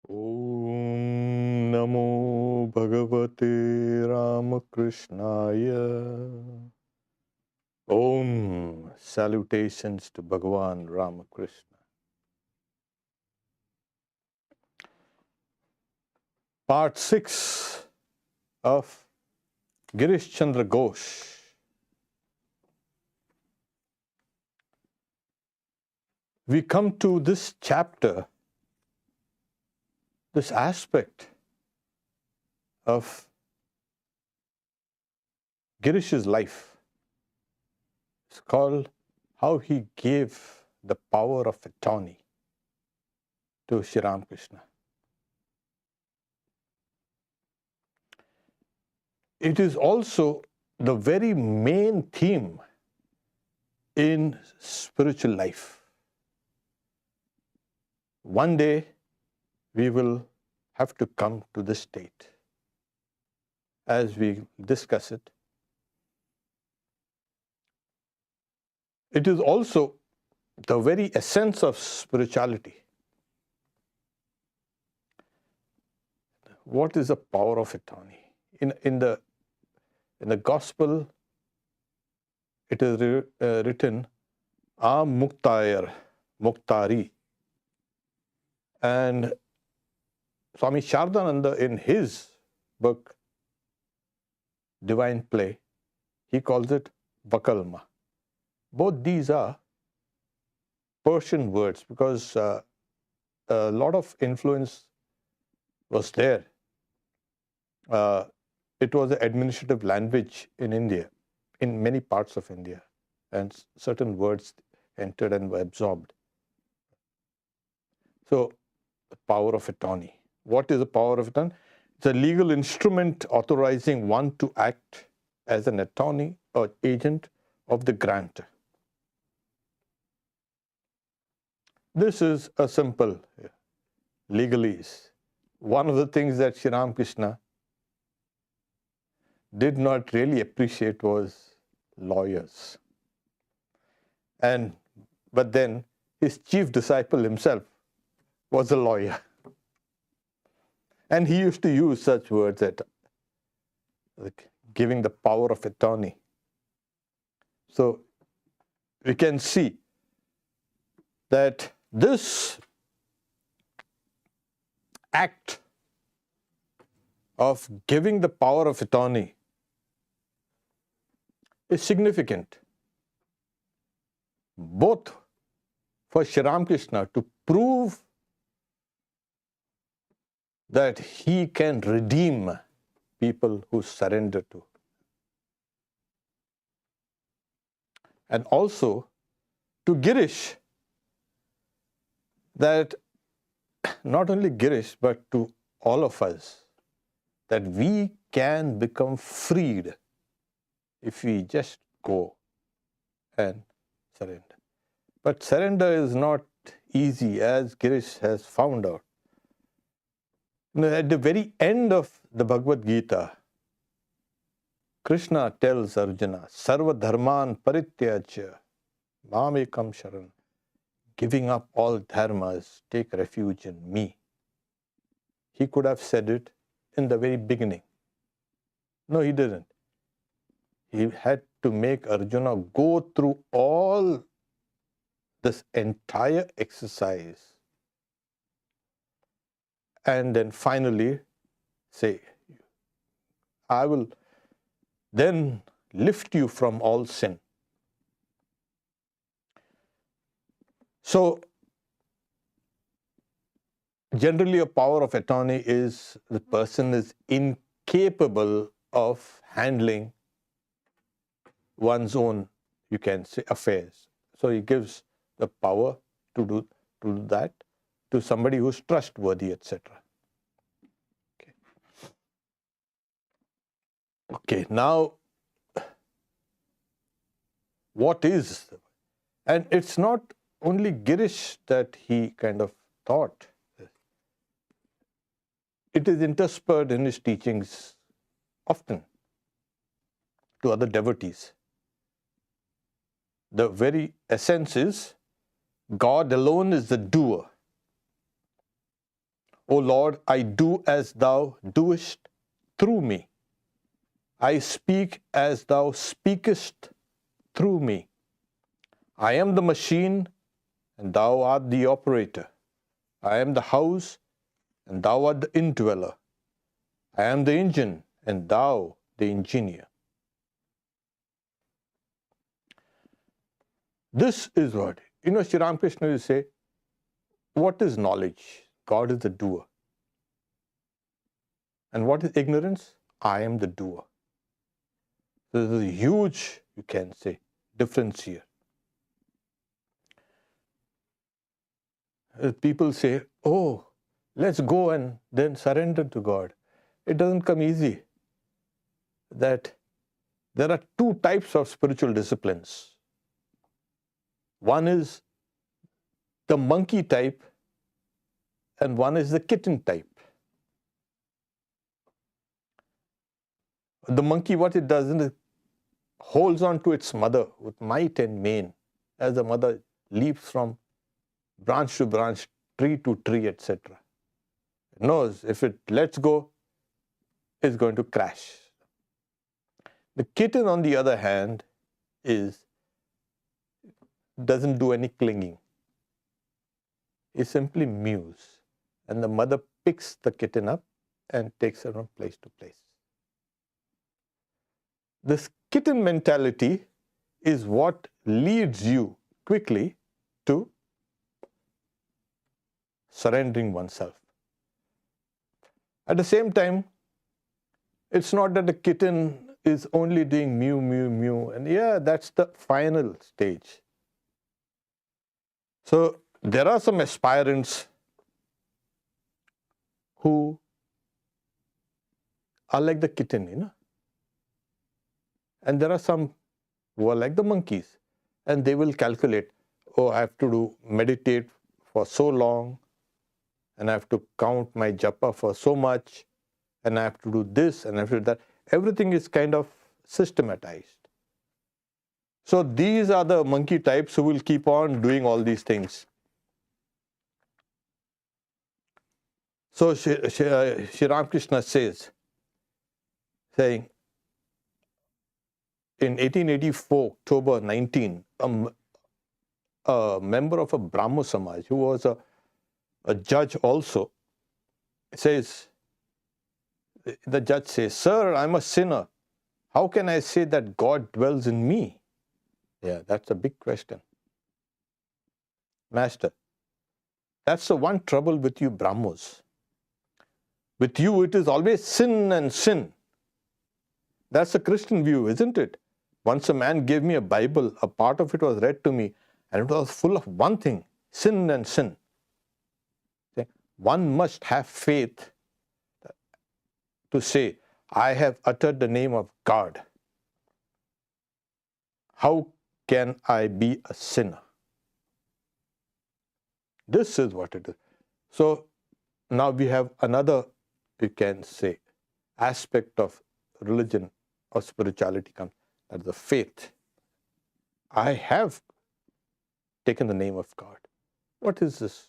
Om Namo Bhagavate Ramakrishnaya. Om. Salutations to Bhagavan Ramakrishna. Part 6 of Girish Chandra Ghosh. We come to this chapter, this aspect of Girish's life. It's called how he gave the power of attorney to Sri Ramakrishna. It is also the very main theme in spiritual life. One day we will have to come to this state as we discuss it. It is also the very essence of spirituality. What is the power of attorney? In the gospel, it is written, Am Muktayar, Muktari. And Swami Shardananda, in his book, Divine Play, he calls it Vakalma. Both these are Persian words because a lot of influence was there. It was an administrative language in India, in many parts of India, and certain words entered and were absorbed. So, the power of attorney. What is the power of attorney? It's a legal instrument authorizing one to act as an attorney or agent of the grantor. This is a simple legalese. One of the things that Sri Ramakrishna did not really appreciate was lawyers. But then his chief disciple himself was a lawyer. And he used to use such words as giving the power of attorney. So we can see that this act of giving the power of attorney is significant, both for Sri Ramakrishna to prove that he can redeem people who surrender to, and also to Girish, that not only Girish but to all of us, that we can become freed if we just go and surrender. But surrender is not easy, as Girish has found out. At the very end of the Bhagavad Gita, Krishna tells Arjuna, Sarva dharman parityajya mamekam sharan, giving up all dharmas, take refuge in me. He could have said it in the very beginning. No, he didn't. He had to make Arjuna go through all this entire exercise and then finally say, I will then lift you from all sin. So, generally a power of attorney is the person is incapable of handling one's own, you can say, affairs. So he gives the power to do that to somebody who's trustworthy, etc. Okay, now what is, and it's not only Girish that he kind of thought. It is interspersed in his teachings often to other devotees. The very essence is God alone is the doer. O Lord, I do as thou doest through me. I speak as thou speakest through me. I am the machine, and thou art the operator. I am the house, and thou art the indweller. I am the engine, and thou the engineer. This is what, Sri Ramakrishna will say, what is knowledge? God is the doer. And what is ignorance? I am the doer. So there's a huge, you can say, difference here. People say, oh, let's go and then surrender to God. It doesn't come easy. That there are two types of spiritual disciplines. One is the monkey type, and one is the kitten type. The monkey, what it does is it holds on to its mother with might and main as the mother leaps from branch to branch, tree to tree, etc. It knows if it lets go, it's going to crash. The kitten, on the other hand, doesn't do any clinging. It simply mews, and the mother picks the kitten up and takes her from place to place. This kitten mentality is what leads you quickly to surrendering oneself. At the same time, it's not that the kitten is only doing mew, mew, mew, and yeah, that's the final stage. So there are some aspirants who are like the kitten, and there are some who are like the monkeys, and they will calculate, oh, I have to meditate for so long, and I have to count my japa for so much, and I have to do this, and I have to do that. Everything is kind of systematized. So these are the monkey types who will keep on doing all these things. So Sri Ramakrishna saying, in 1884, October 19, a member of a Brahmo Samaj, who was a judge also, says, the judge says, "Sir, I'm a sinner. How can I say that God dwells in me?" Yeah, that's a big question. Master, that's the one trouble with you Brahmos. With you, it is always sin and sin. That's the Christian view, isn't it? Once a man gave me a Bible, a part of it was read to me, and it was full of one thing, sin and sin. One must have faith to say, I have uttered the name of God. How can I be a sinner? This is what it is. So now we have another, you can say, aspect of religion or spirituality comes, that's the faith. I have taken the name of God. What is this?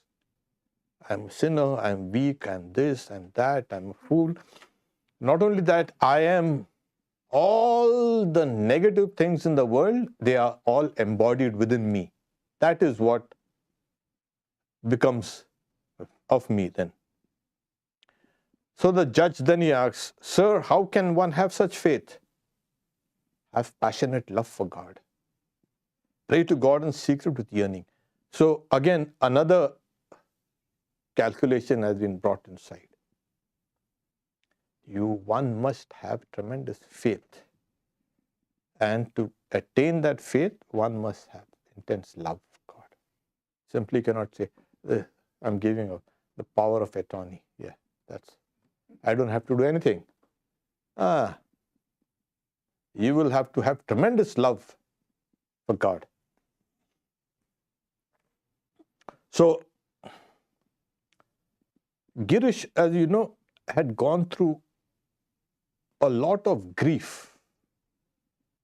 I'm a sinner, I'm weak, I'm this, I'm that, I'm a fool. Not only that, I am all the negative things in the world, they are all embodied within me. That is what becomes of me then. So the judge then he asks, "Sir, how can one have such faith?" Have passionate love for God. Pray to God in secret with yearning. So again, another calculation has been brought inside. One must have tremendous faith. And to attain that faith, one must have intense love for God. Simply cannot say, I'm giving up the power of attorney. Yeah, I don't have to do anything. You will have to have tremendous love for God. So, Girish, as you know, had gone through a lot of grief.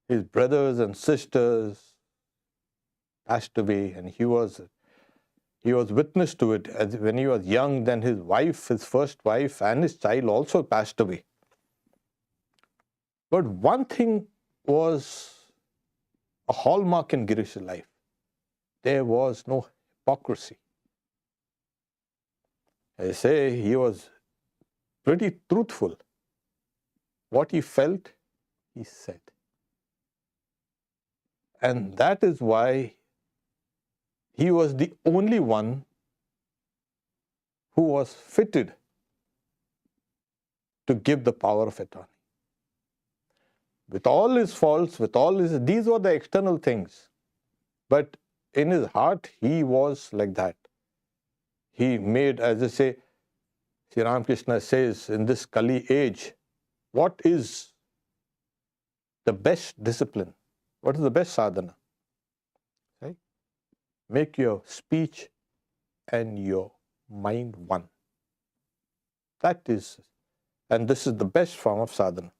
His brothers and sisters passed away, and he was He was witness to it. As when he was young, then his wife, his first wife and his child also passed away. But one thing was a hallmark in Girish's life. There was no hypocrisy. I say he was pretty truthful. What he felt, he said. And that is why he was the only one who was fitted to give the power of attorney. With all his faults, these were the external things. But in his heart, he was like that. He made, as I say, Sri Ramakrishna says, in this Kali age, what is the best discipline? What is the best sadhana? Right? Make your speech and your mind one. That is, and this is the best form of sadhana.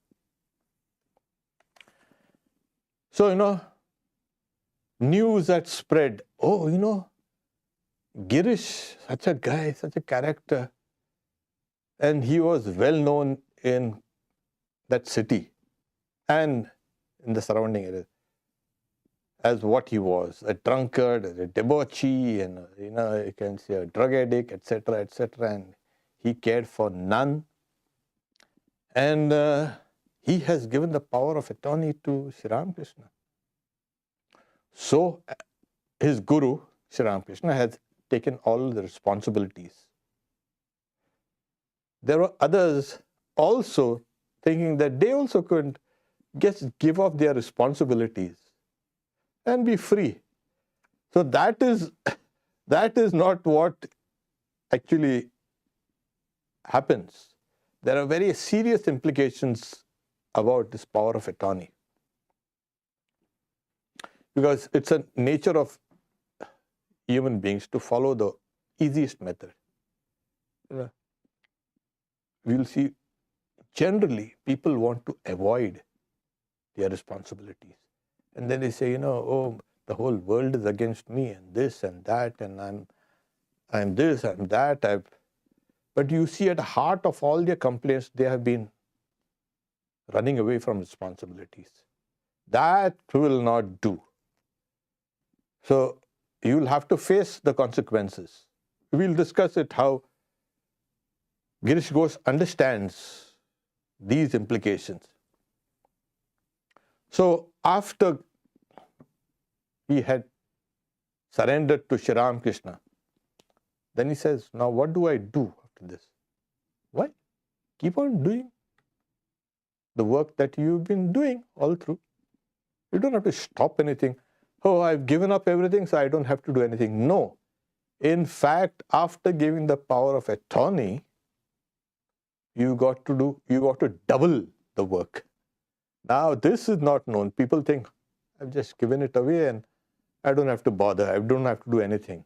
So, news had spread. Oh, Girish, such a guy, such a character. And he was well known in that city and in the surrounding areas as what he was, a drunkard, a debauchee, and you can say a drug addict, etc., etc. And he cared for none. And he has given the power of attorney to Sri Ramakrishna. So his guru, Sri Ramakrishna, has taken all the responsibilities. There were others also thinking that they also could just give up their responsibilities and be free. So that is not what actually happens. There are very serious implications about this power of attorney, because it's a nature of human beings to follow the easiest method. We'll see, generally people want to avoid their responsibilities. And then they say, oh, the whole world is against me, and this and that, and I'm this, I'm that. But you see, at the heart of all their complaints, they have been running away from responsibilities. That will not do. So you will have to face the consequences. We'll discuss it, how Girish Ghosh understands these implications. So after he had surrendered to Sri Ramakrishna, then he says, now what do I do after this? Why? Keep on doing the work that you've been doing all through. You don't have to stop anything. Oh, I've given up everything, so I don't have to do anything. No. In fact, after giving the power of attorney, you got to double the work. Now, this is not known. People think, I've just given it away and I don't have to bother. I don't have to do anything.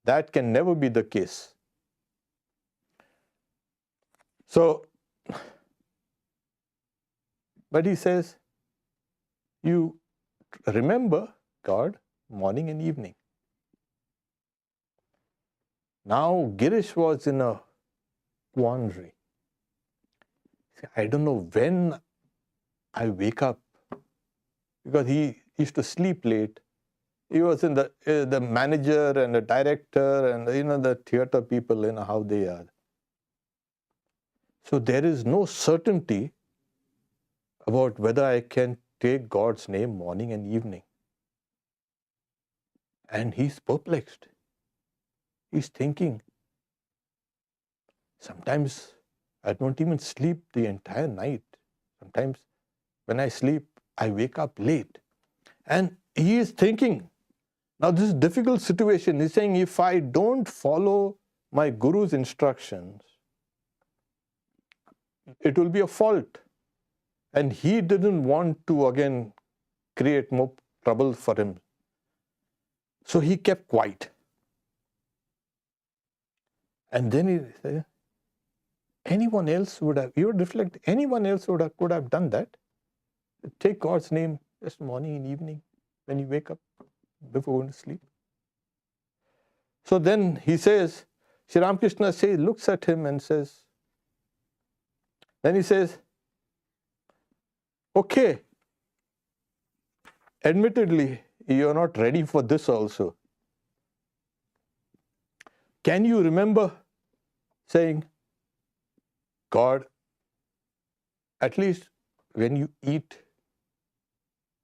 That can never be the case. So, but he says, you remember God morning and evening. Now, Girish was in a quandary. I don't know when I wake up, because he used to sleep late. He was in the manager and the director and the theater people, how they are. So there is no certainty about whether I can take God's name morning and evening. And he's perplexed. He's thinking, sometimes I don't even sleep the entire night. Sometimes when I sleep, I wake up late. And he is thinking, now this is a difficult situation. He's saying, if I don't follow my guru's instructions, it will be a fault. And he didn't want to again create more trouble for him. So he kept quiet. And then he said, anyone else would have, you would reflect, anyone else could have done that. Take God's name just morning and evening when you wake up before going to sleep. So then he says, Sri Ramakrishna looks at him and says, then he says, okay, admittedly, you're not ready for this also. Can you remember saying, God, at least when you eat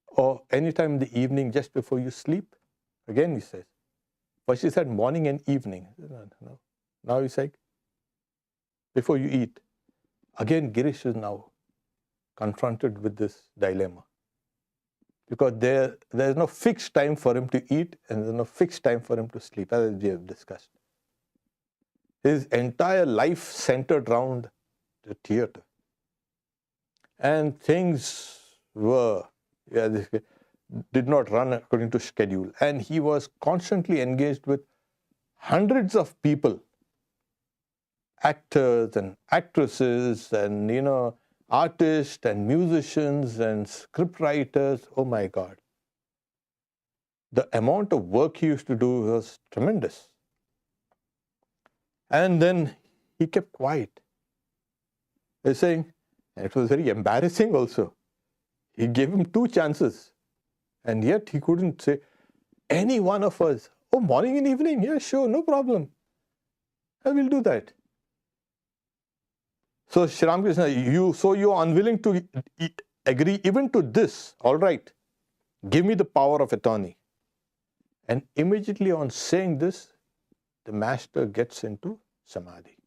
or anytime in the evening just before you sleep? Again he says. First he said morning and evening. No. Now he's like, before you eat. Again Girish is now confronted with this dilemma. Because there's no fixed time for him to eat and there's no fixed time for him to sleep, as we have discussed. His entire life centered around the theatre. And things did not run according to schedule. And he was constantly engaged with hundreds of people, actors and actresses and, artists and musicians and script writers. Oh my God. The amount of work he used to do was tremendous. And then he kept quiet. He's saying, and it was very embarrassing also. He gave him 2 chances. And yet he couldn't say, any one of us, oh, morning and evening, yeah, sure, no problem. I will do that. So Sri Ramakrishna, you are unwilling to agree even to this. All right, give me the power of attorney. And immediately on saying this, the master gets into samadhi.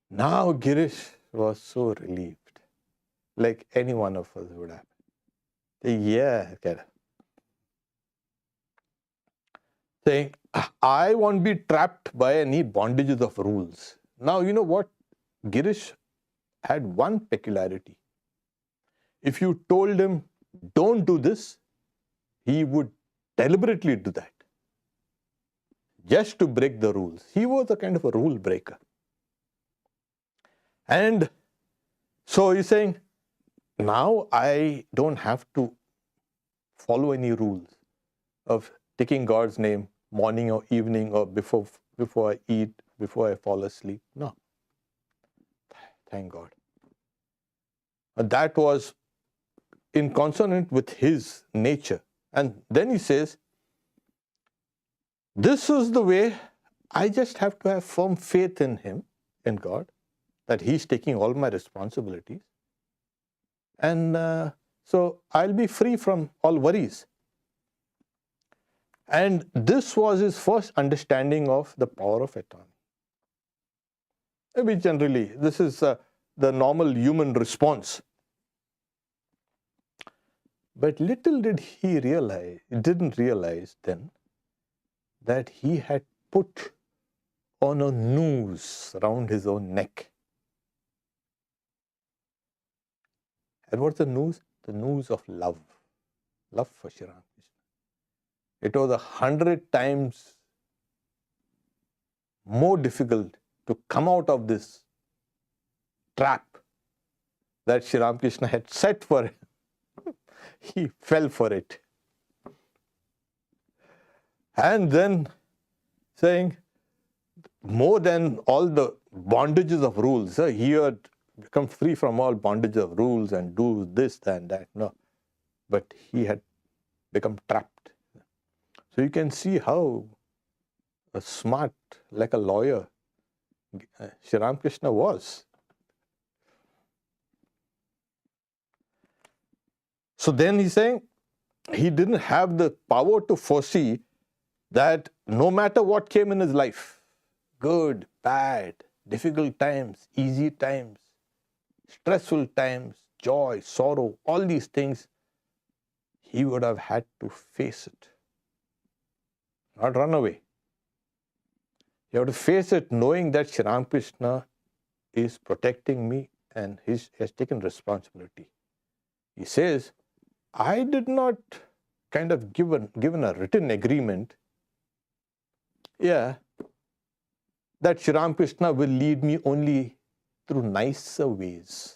Now Girish was so relieved, like any one of us would have. Yeah, saying, I won't be trapped by any bondages of rules. Now, you know what? Girish had one peculiarity. If you told him, don't do this, he would deliberately do that. Just to break the rules. He was a kind of a rule breaker. And so he's saying, now I don't have to follow any rules of taking God's name morning or evening or before I eat, before I fall asleep. No. Thank God. And that was in consonant with his nature. And then he says, this is the way. I just have to have firm faith in him, in God, that he's taking all my responsibilities. And so I'll be free from all worries. And this was his first understanding of the power of attorney. Maybe generally, this is the normal human response. But little did he didn't realize then, that he had put on a noose around his own neck. And what's the noose? The noose of love. Love for Sri Ramakrishna. It was 100 times more difficult to come out of this trap that Sri Ramakrishna had set for him. He fell for it. And then saying, more than all the bondages of rules, he had become free from all bondages of rules and do this and that. No. But he had become trapped. So you can see how smart, like a lawyer, Sri Ramakrishna was. So then he's saying, he didn't have the power to foresee that no matter what came in his life, good, bad, difficult times, easy times, stressful times, joy, sorrow, all these things, he would have had to face it. Not run away. You have to face it knowing that Sri Ramakrishna is protecting me and he has taken responsibility. He says, I did not kind of given a written agreement, that Sri Ramakrishna will lead me only through nicer ways.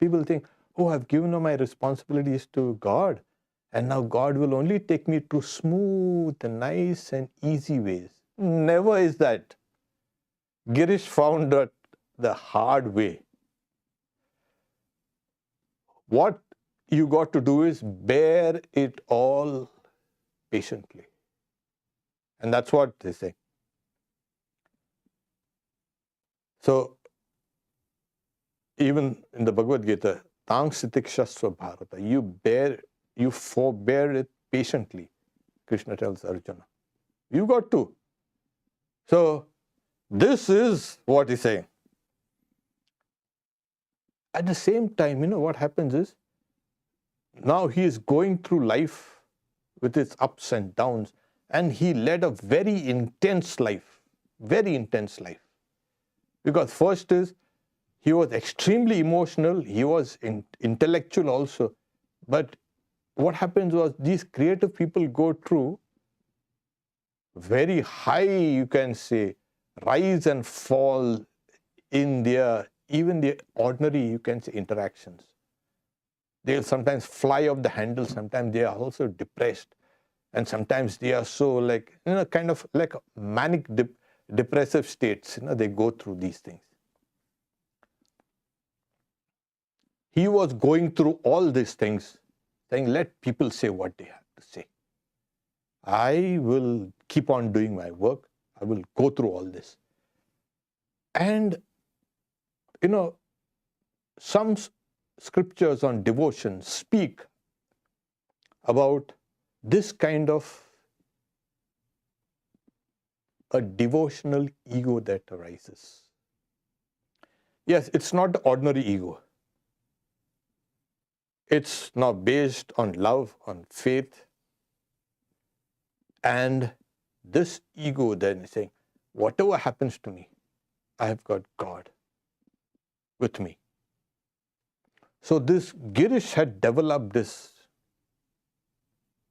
People think, oh, I've given all my responsibilities to God And now God will only take me through smooth and nice and easy ways. Never is that. Girish found that the hard way. What you got to do is bear it all patiently. And that's what they say. So, even in the Bhagavad Gita, Tang Sitikshasva Bharata, you forbear it patiently, Krishna tells Arjuna. You got to. So, this is what he's saying. At the same time, what happens is, now he is going through life with its ups and downs, and he led a very intense life. Because first is, he was extremely emotional, he was intellectual also. But what happens was, these creative people go through very high, you can say, rise and fall in even the ordinary, you can say, interactions. They'll sometimes fly off the handle, sometimes they are also depressed. And sometimes they are so kind of like manic depressive states, they go through these things. He was going through all these things, saying, let people say what they have to say. I will keep on doing my work. I will go through all this. And, some scriptures on devotion speak about this kind of a devotional ego that arises. Yes, it's not the ordinary ego. It's now based on love, on faith. And this ego then is saying, whatever happens to me, I have got God with me. So this Girish had developed this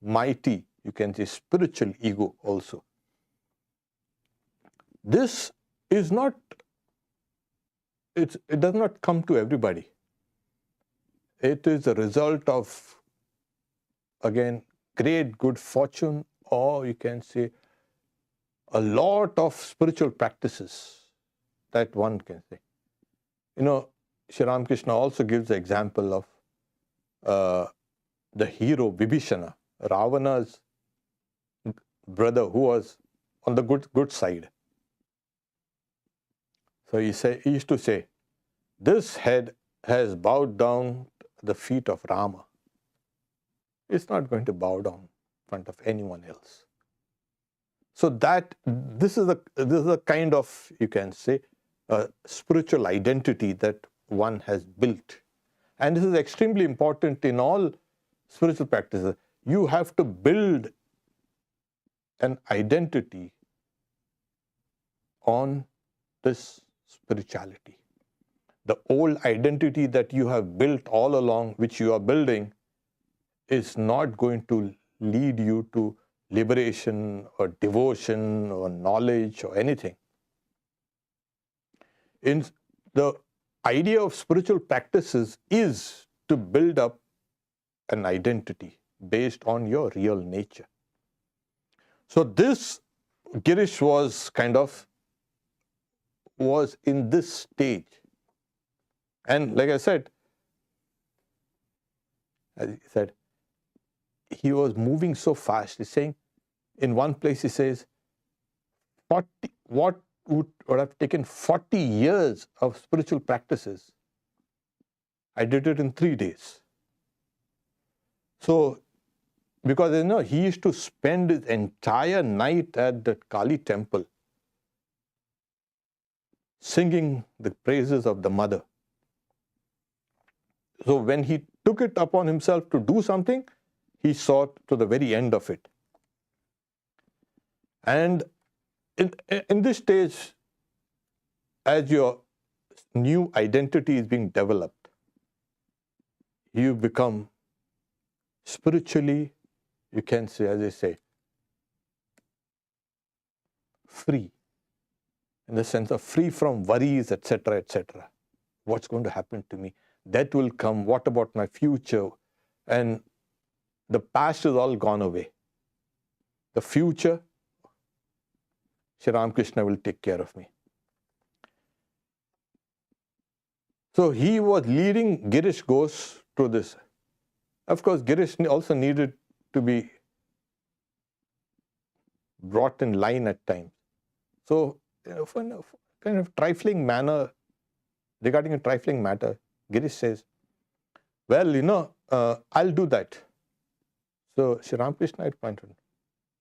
mighty, you can say, spiritual ego also. This is not, it does not come to everybody. It is a result of, again, great good fortune, or you can say a lot of spiritual practices that one can say. Sri Ramakrishna also gives the example of the hero Vibhishana, Ravana's brother, who was on the good side. So he used to say, this head has bowed down at the feet of Rama. It's not going to bow down in front of anyone else. So this is a kind of, you can say, a spiritual identity that one has built. And this is extremely important in all spiritual practices. You have to build an identity on this spirituality. The old identity that you have built all along, which you are building, is not going to lead you to liberation or devotion or knowledge or anything. In the idea of spiritual practices is to build up an identity based on your real nature. So this Girish was in this stage. And like I said, he was moving so fast. He's saying, in one place he says, what would have taken 40 years of spiritual practices, I did it in 3 days. So, because he used to spend his entire night at the Kali temple singing the praises of the mother. So when he took it upon himself to do something, he saw to the very end of it. And in this stage, as your new identity is being developed, you become spiritually, you can say, as I say, free. In the sense of free from worries, etc., etc. What's going to happen to me? Death will come. What about my future? And The past is all gone away. The future, Sri Ramakrishna will take care of me. So he was leading Girish Ghosh through this. Of course, Girish also needed to be brought in line at times. So, for a kind of trifling manner, regarding a trifling matter, Girish says, well, I'll do that. So Sri Ramakrishna had pointed,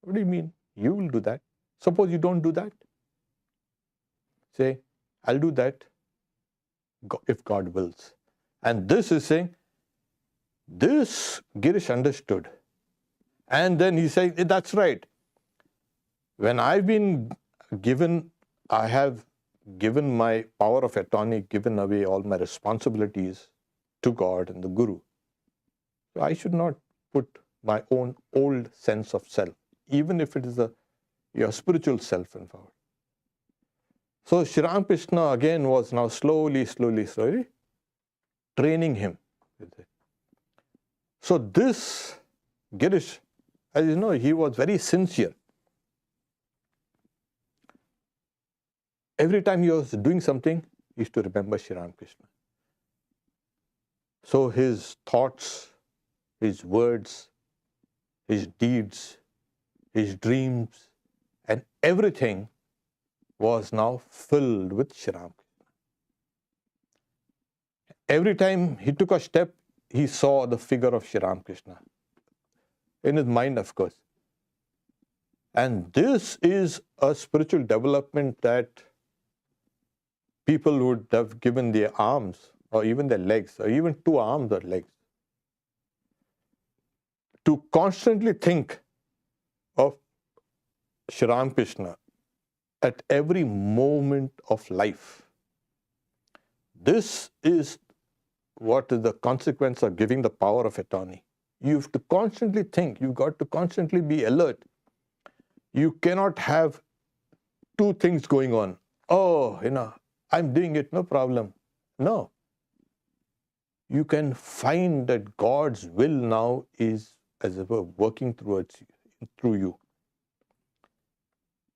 what do you mean? You will do that? Suppose you don't do that? Say, I'll do that if God wills. And this is saying, this Girish understood. And then he said, that's right. When I've been given, I have given my power of attorney, given away all my responsibilities to God and the Guru. So I should not put my own old sense of self, even if it is your spiritual self involved. So Sri Ramakrishna again was now slowly training him with it. So this Girish, as you know, he was very sincere. Every time he was doing something, he used to remember Sri Ramakrishna. So his thoughts, his words, his deeds, his dreams, and everything was now filled with Sri Ramakrishna. Every time he took a step, he saw the figure of Sri Ramakrishna. In his mind, of course. And this is a spiritual development that people would have given their arms, or even their legs, or even 2 arms or legs, to constantly think of Sri Ramakrishna at every moment of life. This is what is the consequence of giving the power of attorney. You have to constantly think, you've got to constantly be alert. You cannot have 2 things going on. Oh, I'm doing it, no problem. No. You can find that God's will now is, as it were, working through you.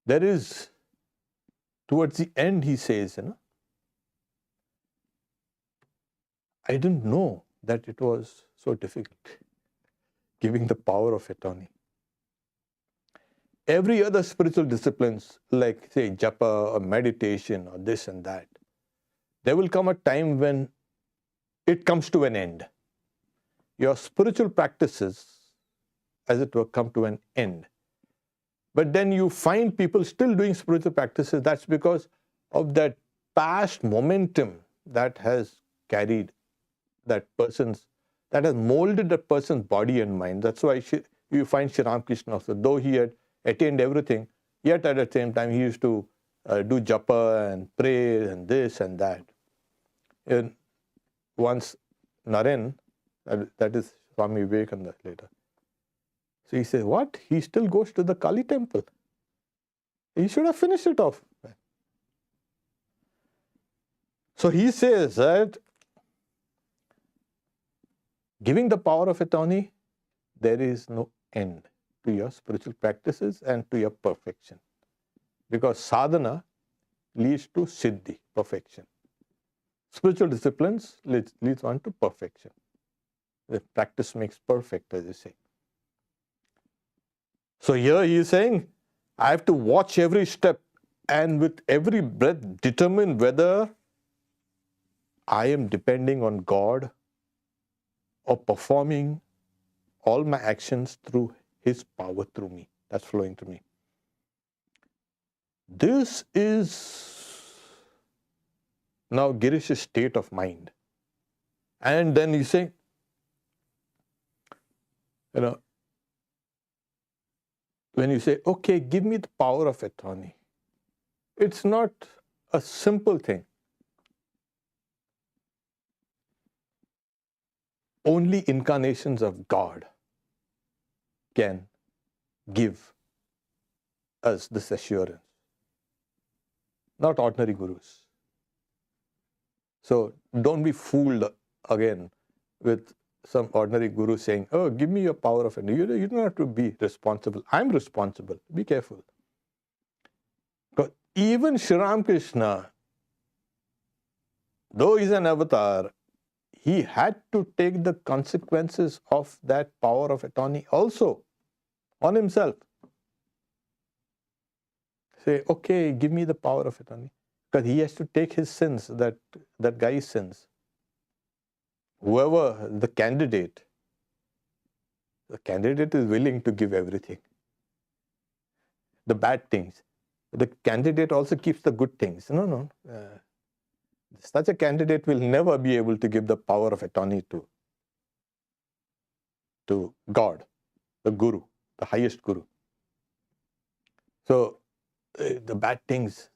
There is, towards the end, he says, I didn't know that it was so difficult, giving the power of attorney. Every other spiritual disciplines, like say japa or meditation or this and that, there will come a time when it comes to an end. Your spiritual practices, as it were, come to an end. But then you find people still doing spiritual practices. That's because of that past momentum that has carried that has molded that person's body and mind. That's why you find Sri Ramakrishna also, though he had attained everything, yet at the same time he used to do japa and pray and this and that. And once Naren, that is Swami Vivekananda later, so he says, what? He still goes to the Kali temple. He should have finished it off. So he says that giving the power of attorney, there is no end to your spiritual practices and to your perfection. Because sadhana leads to siddhi, perfection. Spiritual disciplines leads one to perfection. The practice makes perfect, as you say. So here he is saying, I have to watch every step and with every breath determine whether I am depending on God or performing all my actions through His power through me. That's flowing through me. This is now Girish's state of mind. And then he's saying, when you say, okay, give me the power of attorney, it's not a simple thing. Only incarnations of God can give us this assurance, not ordinary gurus. So don't be fooled again with some ordinary guru saying, oh, give me your power of attorney. You don't have to be responsible. I'm responsible. Be careful. Because even Sri Ramakrishna, though he's an avatar, he had to take the consequences of that power of attorney also on himself. Say, okay, give me the power of attorney. Because he has to take his sins, that guy's sins. Whoever the candidate is willing to give everything. The bad things. The candidate also keeps the good things. No. Such a candidate will never be able to give the power of attorney to God, the Guru, the highest Guru. So, the bad things,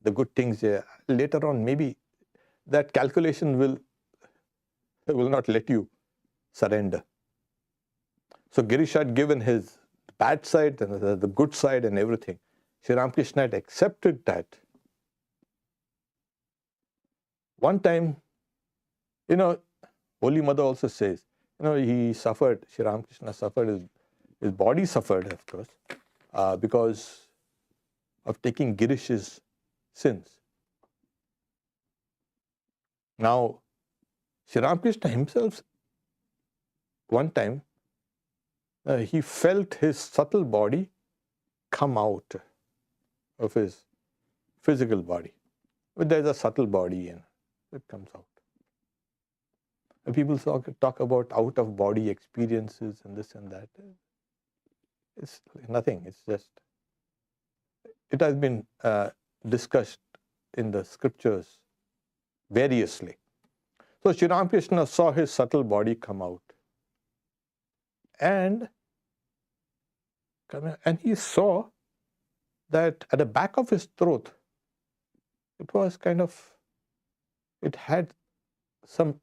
the good things, later on maybe that calculation will not let you surrender. So Girish had given his bad side and the good side and everything. Sri Ramakrishna had accepted that. One time, Holy Mother also says, he suffered, Sri Ramakrishna suffered, his body suffered, of course, because of taking Girish's sins. Now, Sri Ramakrishna himself, one time, he felt his subtle body come out of his physical body. But there's a subtle body and it comes out. And people talk about out-of-body experiences and this and that. It's nothing. It's just, it has been discussed in the scriptures variously. So Sri Ramakrishna saw his subtle body come out. And he saw that at the back of his throat, it had some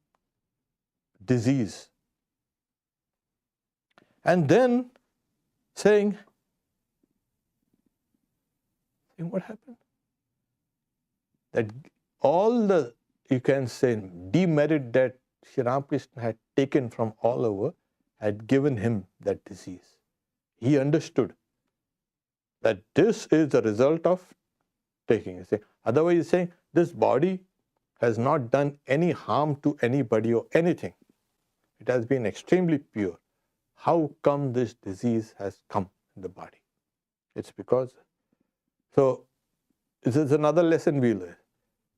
disease. And then saying what happened? That all the, you can say, demerit that Sri Ramakrishna had taken from all over had given him that disease. He understood that this is the result of taking it. Otherwise, he's saying this body has not done any harm to anybody or anything. It has been extremely pure. How come this disease has come in the body? It's because. So, this is another lesson we learn.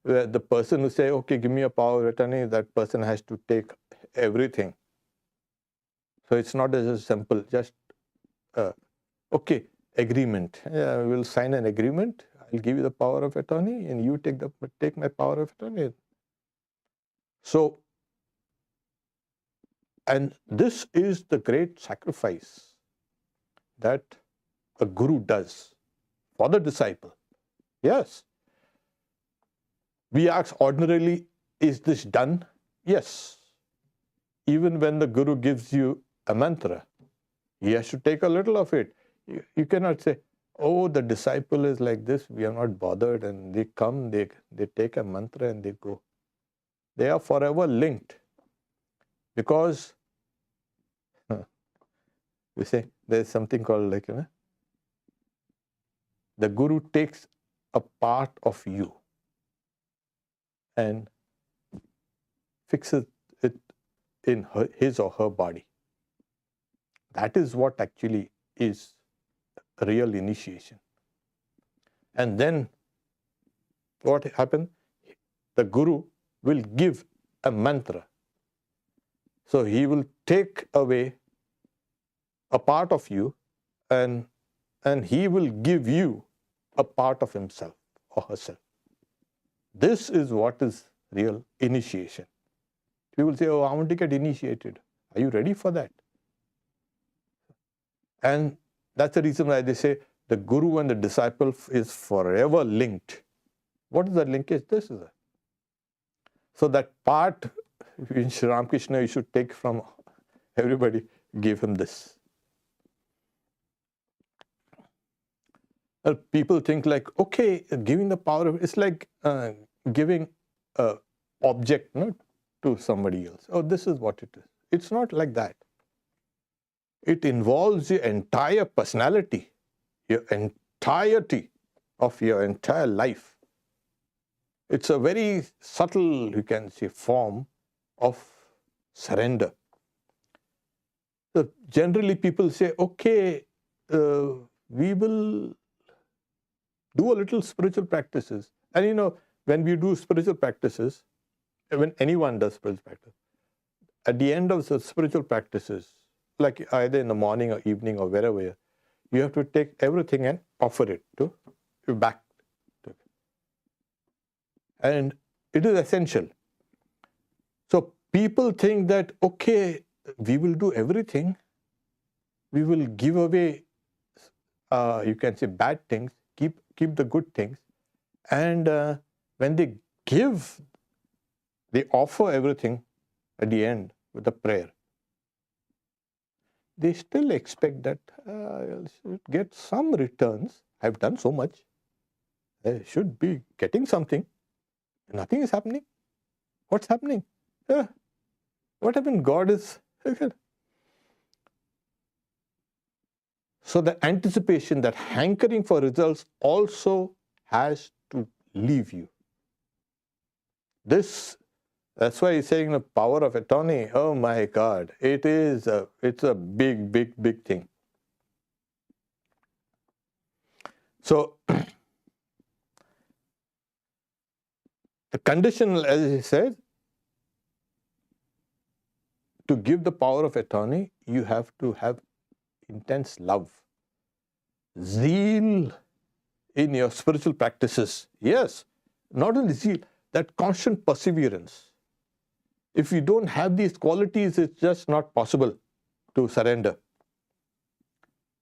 Where the person who say, okay, give me a power of attorney, that person has to take everything. So it's not as simple, just, okay, agreement. Yeah, we'll sign an agreement. I'll give you the power of attorney and you take my power of attorney. So, and this is the great sacrifice that a guru does for the disciple. Yes. We ask ordinarily, is this done? Yes. Even when the guru gives you a mantra, he has to take a little of it. You cannot say, oh, the disciple is like this, we are not bothered, and they come, they take a mantra and they go. They are forever linked. Because, we say, there is something called the guru takes a part of you and fixes it in his or her body. That is what actually is real initiation. And then what happens? The guru will give a mantra. So he will take away a part of you and he will give you a part of himself or herself. This is what is real initiation. People say, oh, I want to get initiated. Are you ready for that? And that's the reason why they say the guru and the disciple is forever linked. What is that linkage? This is it. So that part in Sri Ramakrishna you should take from everybody, give him this. People think like, okay, giving the power, it's like giving an object to somebody else. Oh, this is what it is. It's not like that. It involves your entire personality, your entirety of your entire life. It's a very subtle, you can say, form of surrender. So generally people say, okay, we will do a little spiritual practices. And you know, when we do spiritual practices, when anyone does spiritual practice, at the end of the spiritual practices, like either in the morning or evening or wherever, you have to take everything and offer it to back. And it is essential. So people think that, okay, we will do everything. We will give away, you can say, bad things, keep the good things. And when they give, they offer everything at the end with a prayer. They still expect that I should get some returns. I've done so much. I should be getting something. Nothing is happening. What's happening? What happened? God is... So the anticipation, that hankering for results also has to leave you. That's why he's saying the power of attorney. Oh my God, it's a big, big, big thing. So the condition, as he said, to give the power of attorney, you have to have intense love, zeal in your spiritual practices. Yes, not only zeal, that constant perseverance. If you don't have these qualities, it's just not possible to surrender.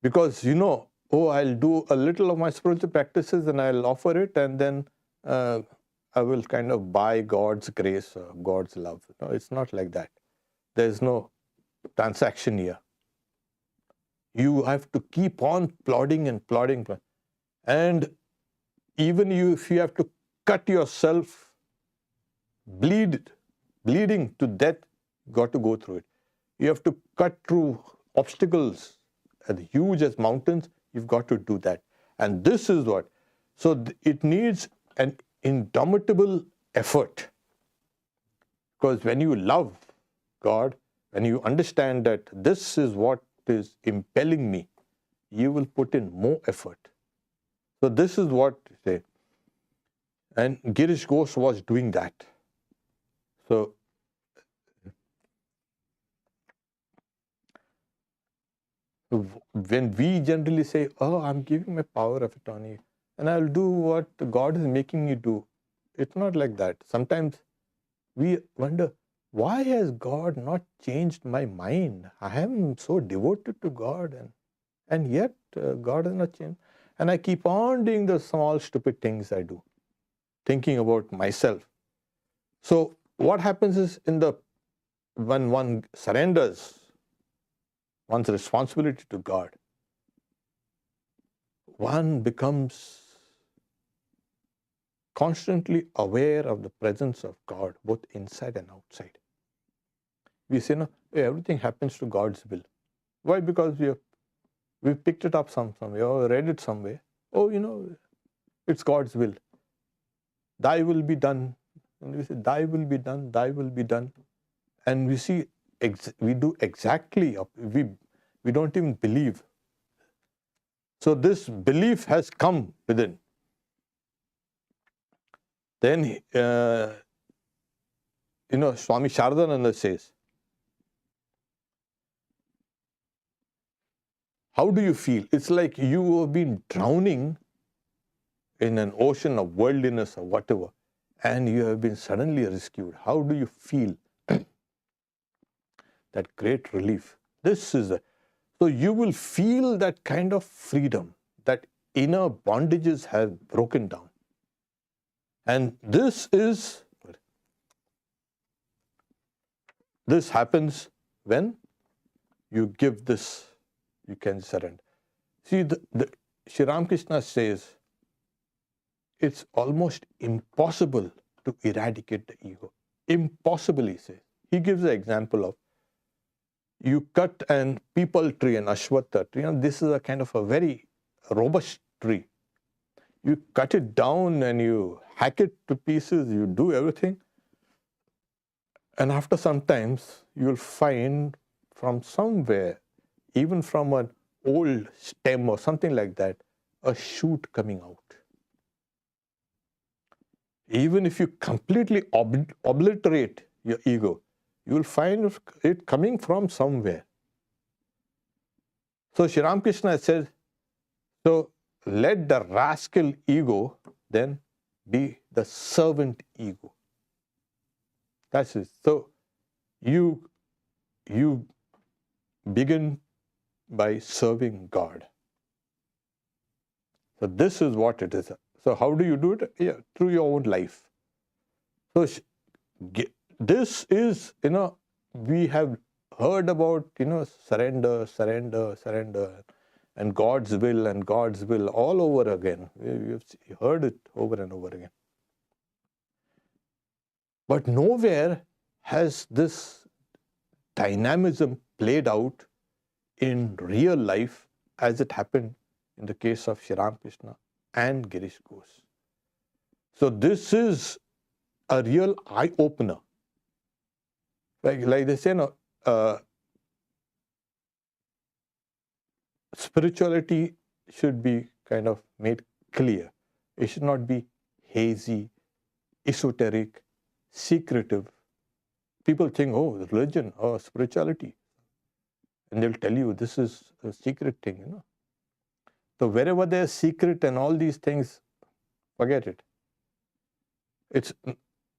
Because you know, oh, I'll do a little of my spiritual practices and I'll offer it, and then I will kind of buy God's grace or God's love. No, it's not like that. There's no transaction here. You have to keep on plodding and plodding. And even if you have to cut yourself, bleeding to death, you got to go through it. You have to cut through obstacles as huge as mountains. You've got to do that. And this is what. So it needs an indomitable effort. Because when you love God, when you understand that this is what is impelling me, you will put in more effort. So this is what they say. And Girish Ghosh was doing that. So when we generally say, oh, I'm giving my power of attorney and I'll do what God is making me do, it's not like that. Sometimes we wonder, why has God not changed my mind? I am so devoted to God, and yet God has not changed. And I keep on doing the small stupid things I do, thinking about myself. So what happens is, when one surrenders one's responsibility to God, one becomes constantly aware of the presence of God, both inside and outside. We say, no, everything happens to God's will. Why? Because we picked it up somewhere or read it somewhere. Oh, you know, it's God's will. Thy will be done. And we say, thy will be done, thy will be done. And we see, we do exactly, we don't even believe. So this belief has come within. Then, you know, Swami Shardananda says, how do you feel? It's like you have been drowning in an ocean of worldliness or whatever, and you have been suddenly rescued. How do you feel? That great relief. So you will feel that kind of freedom, that inner bondages have broken down. And this happens when you give this, you can surrender. See, Sri Ramakrishna says, it's almost impossible to eradicate the ego. Impossible, he says. He gives the example of You cut an peepal tree, an ashwatha tree, this is a kind of a very robust tree. You cut it down and you hack it to pieces, you do everything. And after some times, you'll find from somewhere, even from an old stem or something like that, a shoot coming out. Even if you completely obliterate your ego, you will find it coming from somewhere. So Sri Ramakrishna says, so let the rascal ego then be the servant ego. That's it. So you begin by serving God. So this is what it is. So how do you do it? Yeah, through your own life. So this is, we have heard about, surrender, surrender, surrender, and God's will all over again. We've heard it over and over again. But nowhere has this dynamism played out in real life as it happened in the case of Sri Ramakrishna and Girish Ghosh. So this is a real eye-opener. Like they say, spirituality should be kind of made clear. It should not be hazy, esoteric, secretive. People think, oh, religion or spirituality. And they'll tell you this is a secret thing, So wherever there's secret and all these things, forget it. It's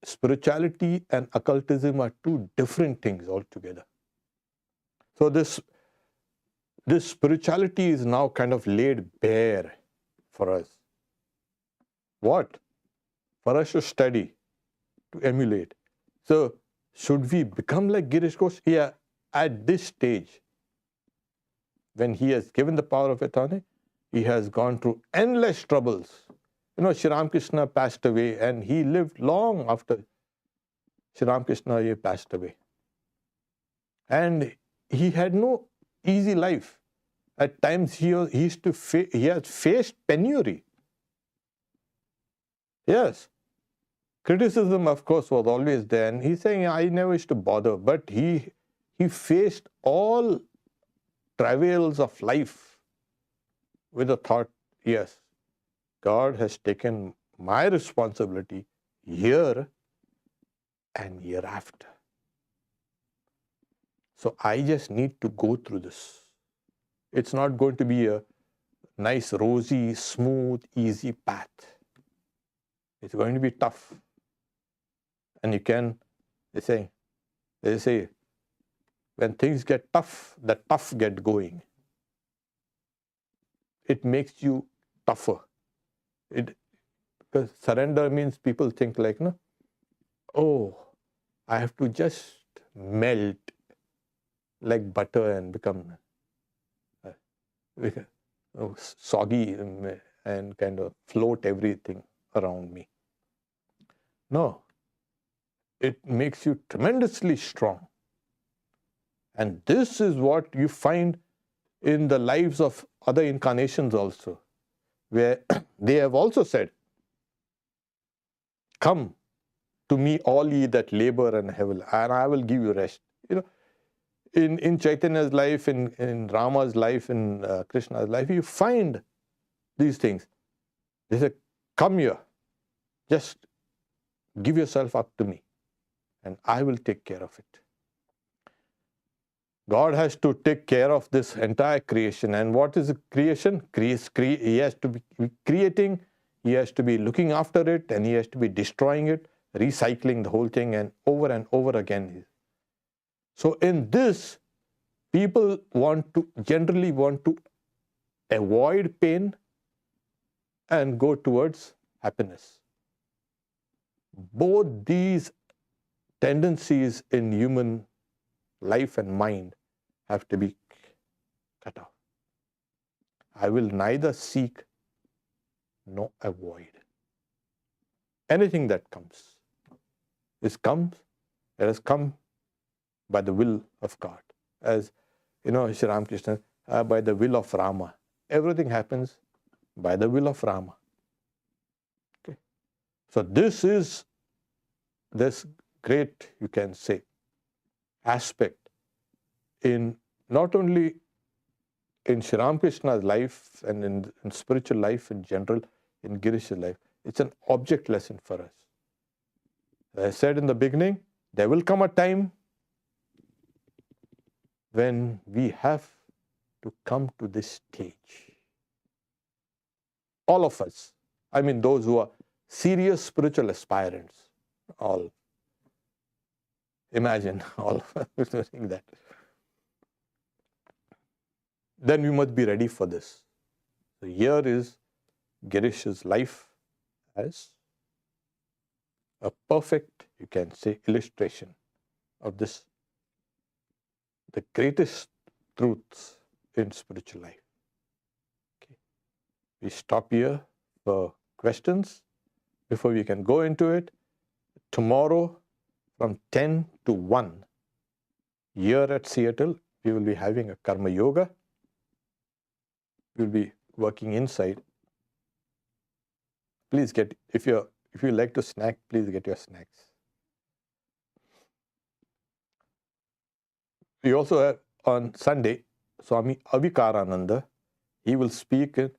spirituality and occultism are two different things altogether. So this spirituality is now kind of laid bare for us. What? For us to study, to emulate. So should we become like Girish Ghosh? Yeah, at this stage, when he has given the power of attorney, he has gone through endless troubles. Sri Ramakrishna passed away and he lived long after Sri Ramakrishna he passed away. And he had no easy life. At times he has faced penury. Yes. Criticism, of course, was always there. And he's saying, I never used to bother. But he faced all travails of life with the thought, yes, God has taken my responsibility here and hereafter. So I just need to go through this. It's not going to be a nice, rosy, smooth, easy path. It's going to be tough. And they say, when things get tough, the tough get going. It makes you tougher. Because surrender means people think like, oh, I have to just melt like butter and become soggy and kind of float everything around me. No, it makes you tremendously strong. And this is what you find in the lives of other incarnations also, where they have also said, come to me all ye that labor and heavy, and I will give you rest. In Chaitanya's life, in Rama's life, in Krishna's life, you find these things. They say, come here, just give yourself up to me, and I will take care of it. God has to take care of this entire creation. And what is a creation? He has to be creating, he has to be looking after it, and he has to be destroying it, recycling the whole thing, and over again. So in this, people generally want to avoid pain and go towards happiness. Both these tendencies in human life and mind have to be cut off. I will neither seek nor avoid. Anything that comes, let us come by the will of God. as Sri Ramakrishna, by the will of Rama. Everything happens by the will of Rama. Okay. So this is this great, you can say, aspect in not only in Sri Ramakrishna's life and in spiritual life in general, in Girish's life. It's an object lesson for us. As I said in the beginning, there will come a time when we have to come to this stage. All of us, I mean those who are serious spiritual aspirants, all. Imagine all of us doing that. Then we must be ready for this. So here is Girish's life as a perfect, you can say, illustration of this, the greatest truths in spiritual life. Okay. We stop here for questions before we can go into it. Tomorrow from 10 to 1 here at Seattle, we will be having a Karma Yoga. We will be working inside. Please get, if you like to snack, please get your snacks. We also have on Sunday, Swami Avikarananda. He will speak in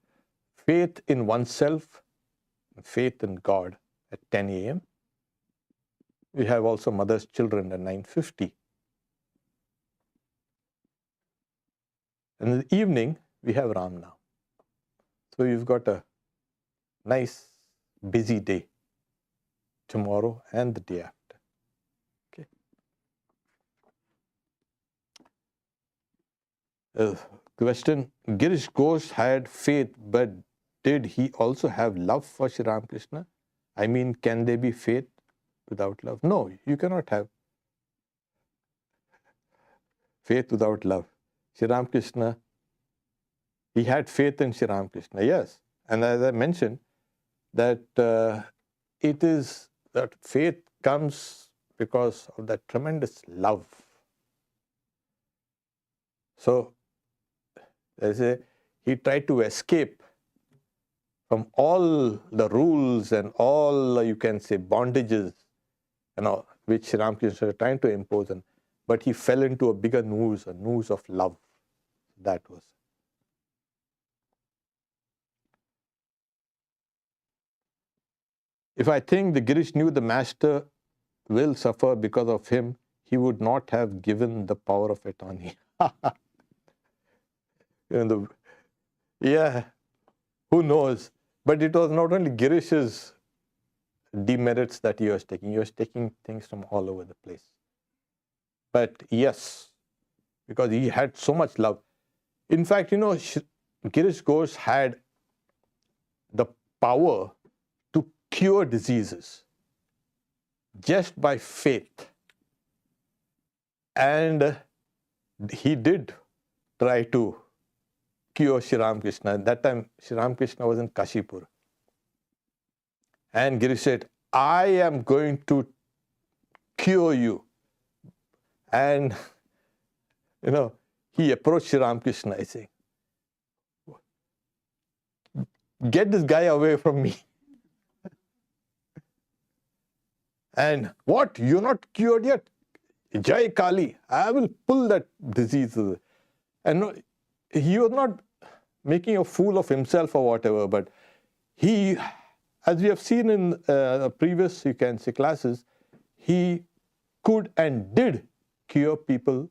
faith in oneself, faith in God at 10 a.m. We have also Mother's Children at 9:50. And in the evening, we have Ram Now. So you've got a nice, busy day tomorrow and the day after. Okay. Question: Girish Ghosh had faith, but did he also have love for Sri Ramakrishna? I mean, can there be faith without love? No, you cannot have faith without love. Sri Ramakrishna, he had faith in Sri Ramakrishna, yes. And as I mentioned, that it is that faith comes because of that tremendous love. So, they say he tried to escape from all the rules and all, you can say, bondages, which Sri Ramakrishna was trying to impose on. But he fell into a bigger noose, a noose of love. That was. If I think the Girish knew the master will suffer because of him, he would not have given the power of attorney. Yeah, who knows? But it was not only Girish's demerits that he was taking. He was taking things from all over the place. But yes, because he had so much love. In fact, Girish Ghosh had the power to cure diseases just by faith. And he did try to cure Sri Ramakrishna. At that time, Sri Ramakrishna was in Kashipur. And Girish said, I am going to cure you. And, he approached Sri Ramakrishna. I say, get this guy away from me. And what? You're not cured yet? Jai Kali, I will pull that disease. And he was not making a fool of himself or whatever, but he, as we have seen in previous, you can say, classes, he could and did cure people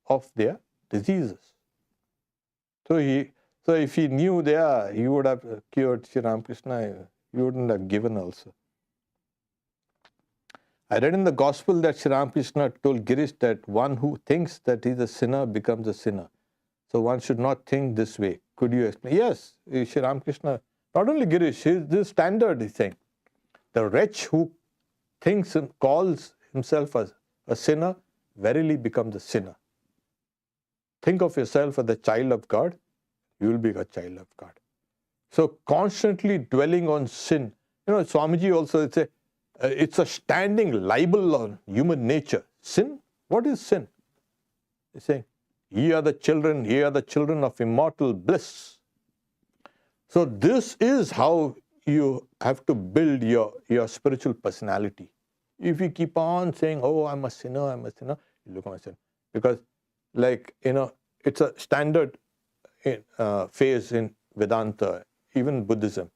of their diseases. So if he knew there, he would have cured Sri Ramakrishna, he wouldn't have given also. I read in the Gospel that Sri Ramakrishna told Girish that one who thinks that he's a sinner becomes a sinner. So one should not think this way. Could you explain? Yes, Sri Ramakrishna, not only Girish, this standard, he's saying. The wretch who thinks and calls himself as a sinner, verily becomes a sinner. Think of yourself as the child of God, you will be a child of God. So constantly dwelling on sin. Swamiji also said, it's a standing libel on human nature. Sin? What is sin? He's saying, Ye are the children of immortal bliss. So this is how you have to build your spiritual personality. If you keep on saying, oh, I'm a sinner, you look, I'm a sinner. Because it's a standard phase in Vedanta, even Buddhism.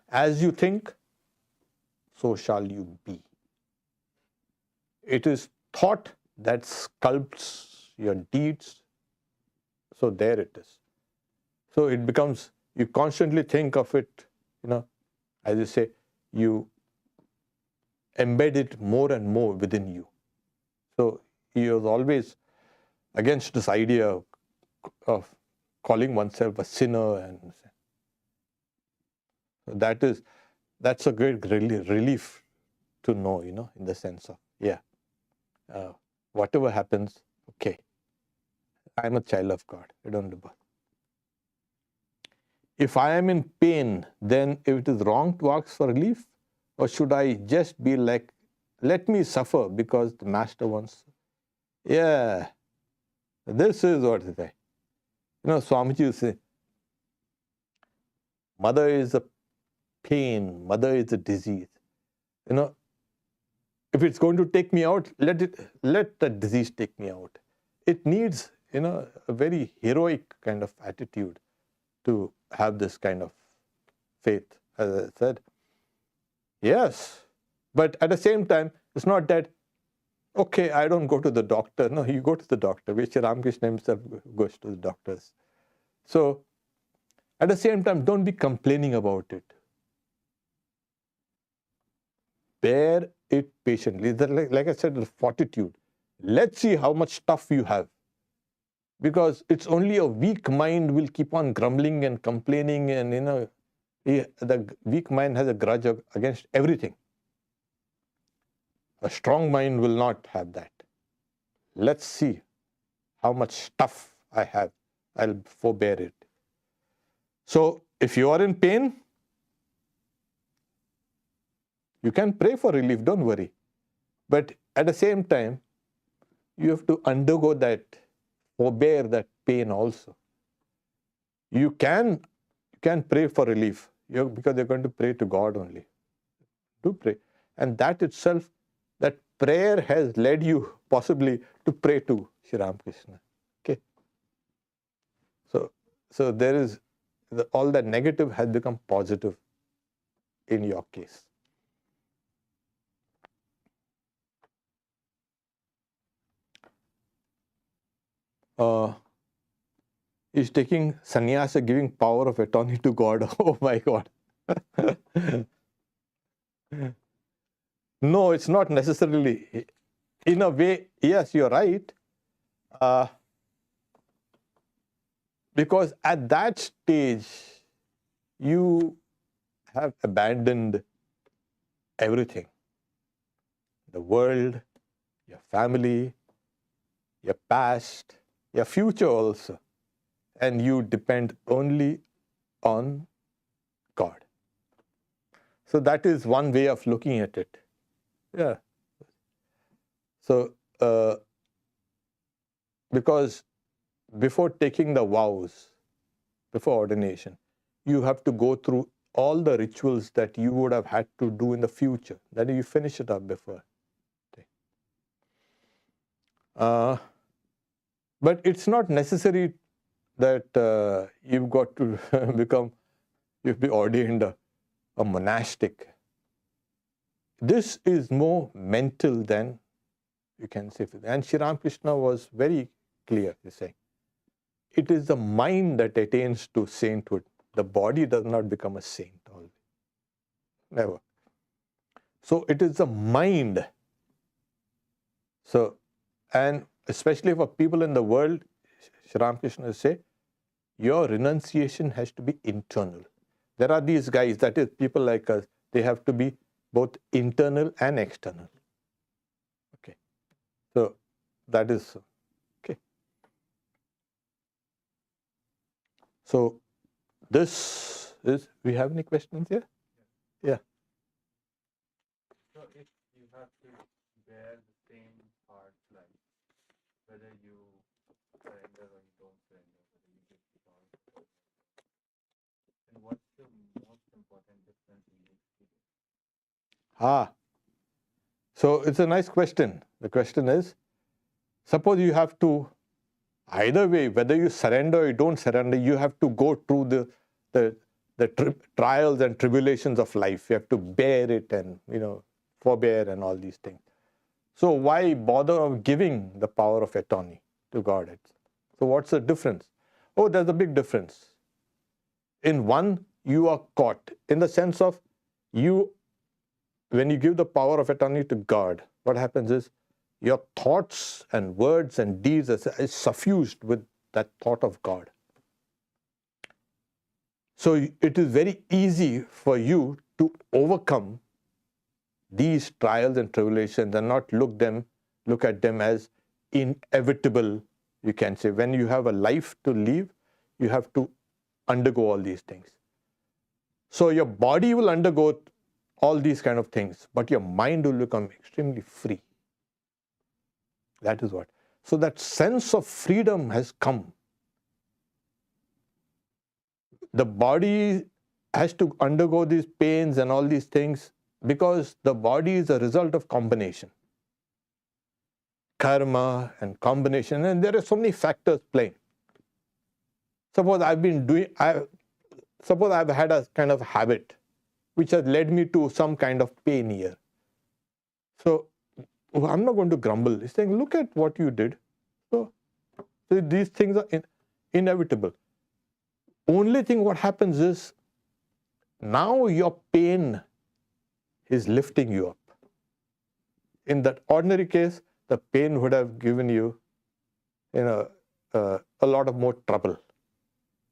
As you think, so shall you be. It is thought that sculpts your deeds. So there it is. So it becomes, you constantly think of it, as you say, you embed it more and more within you. So he was always against this idea of calling oneself a sinner, and that's a great relief to know, in the sense of, whatever happens, okay, I'm a child of God. I don't do. If I am in pain, then if it is wrong to ask for relief, or should I just be like, let me suffer because the master wants? Yeah, this is what it is. Swamiji will say, mother is a pain, mother is a disease. If it's going to take me out, let that disease take me out. It needs, a very heroic kind of attitude to have this kind of faith, as I said. Yes, but at the same time, it's not that, okay, I don't go to the doctor. No, you go to the doctor. Sri Ramakrishna himself goes to the doctors. So, at the same time, don't be complaining about it. Bear it patiently. Like I said, the fortitude. Let's see how much stuff you have. Because it's only a weak mind will keep on grumbling and complaining, and the weak mind has a grudge against everything. A strong mind will not have that. Let's see how much stuff I have. I'll forbear it. So if you are in pain, you can pray for relief, don't worry. But at the same time, you have to undergo that, forbear that pain also. You can pray for relief because you're going to pray to God only. Do pray. And that itself, that prayer has led you possibly to pray to Sri Ramakrishna. Okay. So there is, all that negative has become positive in your case. Is taking sannyasa, giving power of attorney to God. Oh my God. No, it's not necessarily. In a way, yes, you're right. Because at that stage, you have abandoned everything. The world, your family, your past, your future also. And you depend only on God. So that is one way of looking at it. Yeah. So, because before taking the vows, before ordination, you have to go through all the rituals that you would have had to do in the future. Then you finish it up before. But it's not necessary that you've got to you've been ordained a monastic. This is more mental than you can say. And Sri Ramakrishna was very clear, he's saying, it is the mind that attains to sainthood. The body does not become a saint always. Never. So it is the mind. So, and especially for people in the world, Sri Ramakrishna say, your renunciation has to be internal. There are these guys, that is, people like us, they have to be both internal and external. Okay. So that is okay. So this is, we have any questions here? Yeah. So if you have to bear the same part, like whether you surrender or you don't surrender, whether you give it all. And what's the most important difference in the experience? So it's a nice question. The question is, suppose you have to, either way, whether you surrender or you don't surrender, you have to go through the trials and tribulations of life. You have to bear it and, forbear and all these things. So why bother of giving the power of attorney to God? So what's the difference? Oh, there's a big difference. In one, you are caught in the sense of when you give the power of attorney to God, what happens is your thoughts and words and deeds is suffused with that thought of God. So it is very easy for you to overcome these trials and tribulations and not look at them as inevitable, you can say. When you have a life to live, you have to undergo all these things. So your body will undergo all these kind of things, but your mind will become extremely free. That is what. So that sense of freedom has come. The body has to undergo these pains and all these things because the body is a result of combination. Karma and combination, and there are so many factors playing. Suppose I've had a kind of habit which has led me to some kind of pain here. So I'm not going to grumble. He's saying, look at what you did. So these things are inevitable. Only thing what happens is, now your pain is lifting you up. In that ordinary case, the pain would have given you, a lot of more trouble.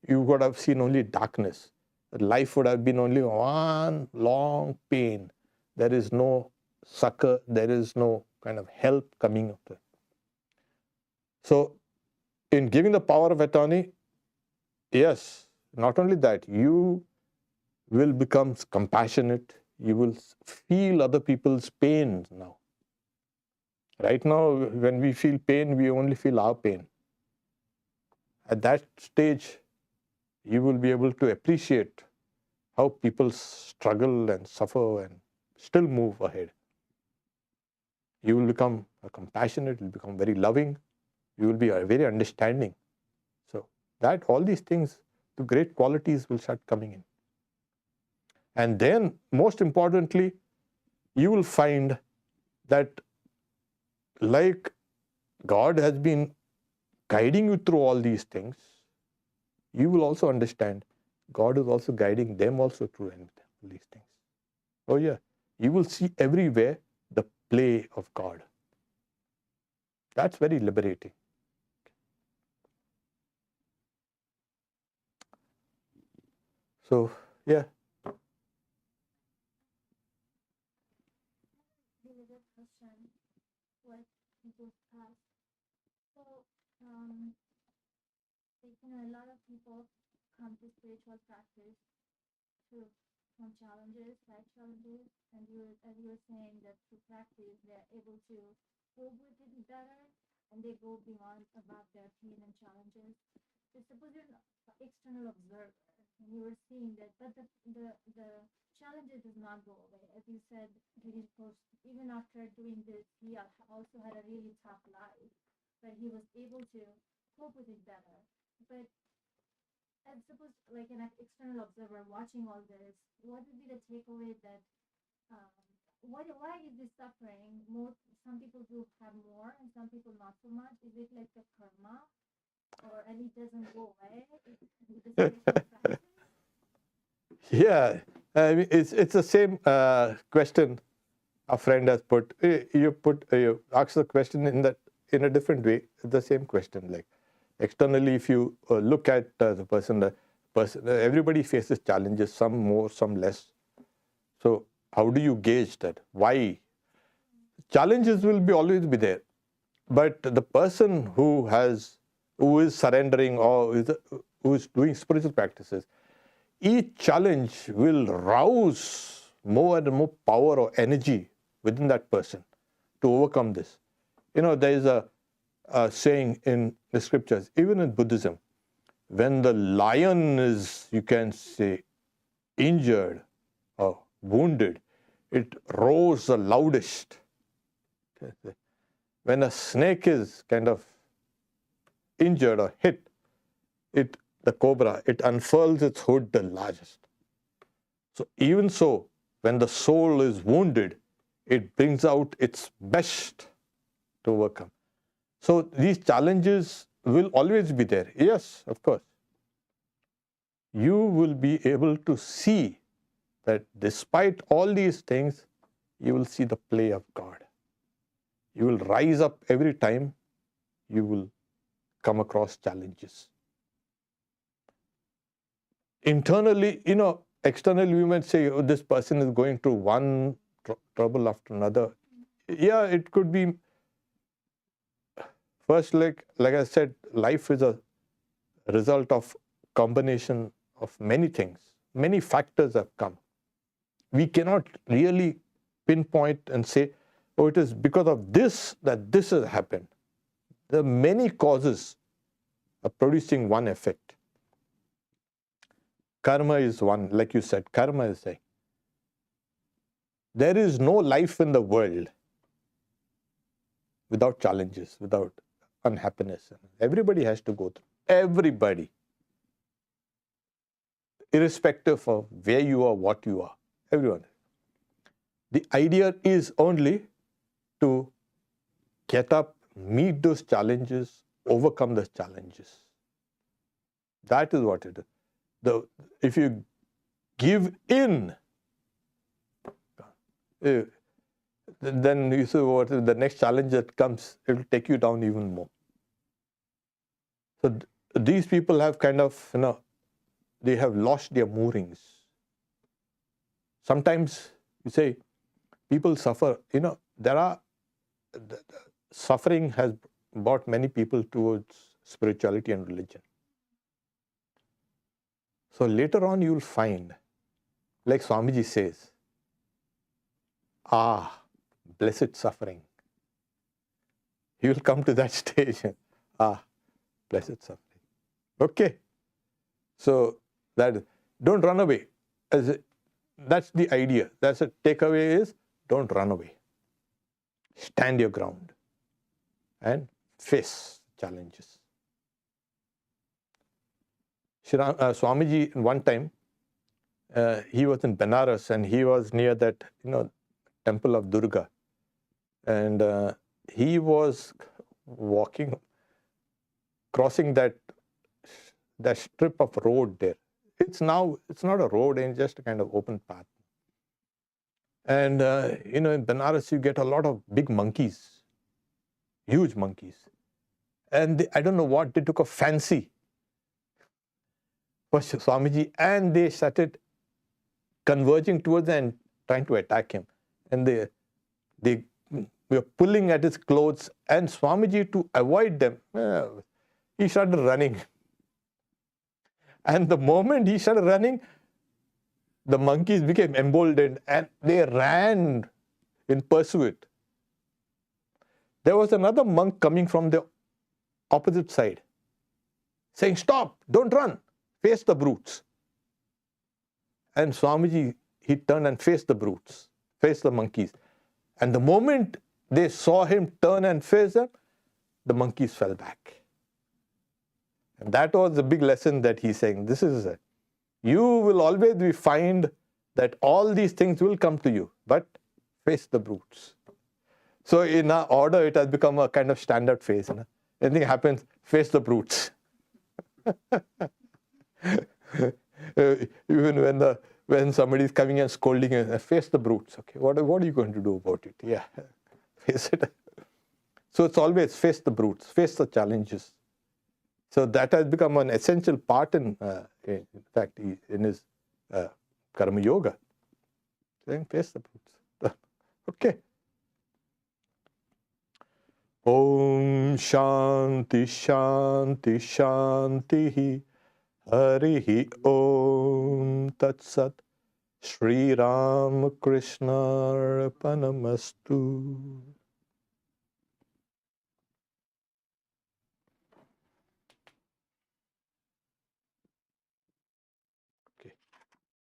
You would have seen only darkness. Life would have been only one long pain. There is no succor, there is no kind of help coming up. So, in giving the power of attorney, yes, not only that, you will become compassionate, you will feel other people's pain now. Right now, when we feel pain, we only feel our pain. At that stage, you will be able to appreciate how people struggle and suffer and still move ahead. You will become compassionate, you will become very loving, you will be very understanding. So that all these things, the great qualities will start coming in. And then, most importantly, you will find that like God has been guiding you through all these things, you will also understand God is also guiding them also through these things. Oh yeah, you will see everywhere the play of God. That's very liberating. So, yeah. Related question, what people ask. So, a lot of people come to spiritual practice through some challenges, life challenges, and as you were saying, that through practice they're able to cope with it better, and they go beyond above their pain and challenges. So suppose you're an external observer, and you were seeing that, but the challenges does not go away. As you said, Girish, even after doing this, he also had a really tough life, but he was able to cope with it better. But I suppose, like an external observer watching all this, what would be the takeaway that why is this suffering? Some people do have more, and some people not so much. Is it like the karma, and it doesn't go away? With the spiritual practice? Yeah, I mean, it's the same question a friend has put. You ask the question in a different way. It's the same question. Like externally, if you look at the person, everybody faces challenges. Some more, some less. So how do you gauge that? Why? Challenges will always be there, but the person who is surrendering or who is doing spiritual practices, each challenge will rouse more and more power or energy within that person to overcome this. There is saying in the scriptures, even in Buddhism, when the lion is, you can say, injured or wounded, it roars the loudest. When a snake is kind of injured or hit, the cobra, it unfurls its hood the largest. So even so, when the soul is wounded, it brings out its best to overcome. So these challenges will always be there. Yes, of course. You will be able to see that despite all these things, you will see the play of God. You will rise up every time you will come across challenges. Internally, externally we might say, oh, this person is going through one trouble after another. Yeah, it could be. First, like I said, life is a result of combination of many things. Many factors have come. We cannot really pinpoint and say, oh, it is because of this that this has happened. There are many causes of producing one effect. Karma is one, like you said, karma is saying. There is no life in the world without challenges, without unhappiness. Everybody has to go through. Everybody. Irrespective of where you are, what you are. Everyone. The idea is only to get up, meet those challenges, overcome those challenges. That is what it is. If you give in, then you see what the next challenge that comes, it will take you down even more. So these people have kind of, they have lost their moorings. Sometimes you say, people suffer, suffering has brought many people towards spirituality and religion. So later on you will find, like Swamiji says, blessed suffering. You will come to that stage. Blessed suffering. Okay. So don't run away. That's the idea. That's a takeaway is, don't run away. Stand your ground and face challenges. Swamiji, one time, he was in Benares and he was near that, temple of Durga. And he was crossing that strip of road there. It's not a road, it's just a kind of open path. And, in Benares, you get a lot of big monkeys, huge monkeys. And I don't know what, they took a fancy for Swamiji and they started converging towards him and trying to attack him. And they were pulling at his clothes, and Swamiji, to avoid them, he started running. And the moment he started running, the monkeys became emboldened and they ran in pursuit. There was another monk coming from the opposite side, saying, "Stop, don't run, face the brutes." And Swamiji, he turned and faced the brutes, faced the monkeys. And the moment they saw him turn and face them, the monkeys fell back. And that was the big lesson that he's saying. This is it. You will always find that all these things will come to you, but face the brutes. So in our order, it has become a kind of standard phase. Anything happens, face the brutes. Even when somebody is coming and scolding you, face the brutes. Okay, what are you going to do about it? Yeah, face it. So it's always face the brutes, face the challenges. So that has become an essential part in fact, in his Karma Yoga. Saying face the brutes. Okay. Om Shanti Shanti Shanti Harihi Om Tat Sat Sri Ramakrishna Arpanamastu.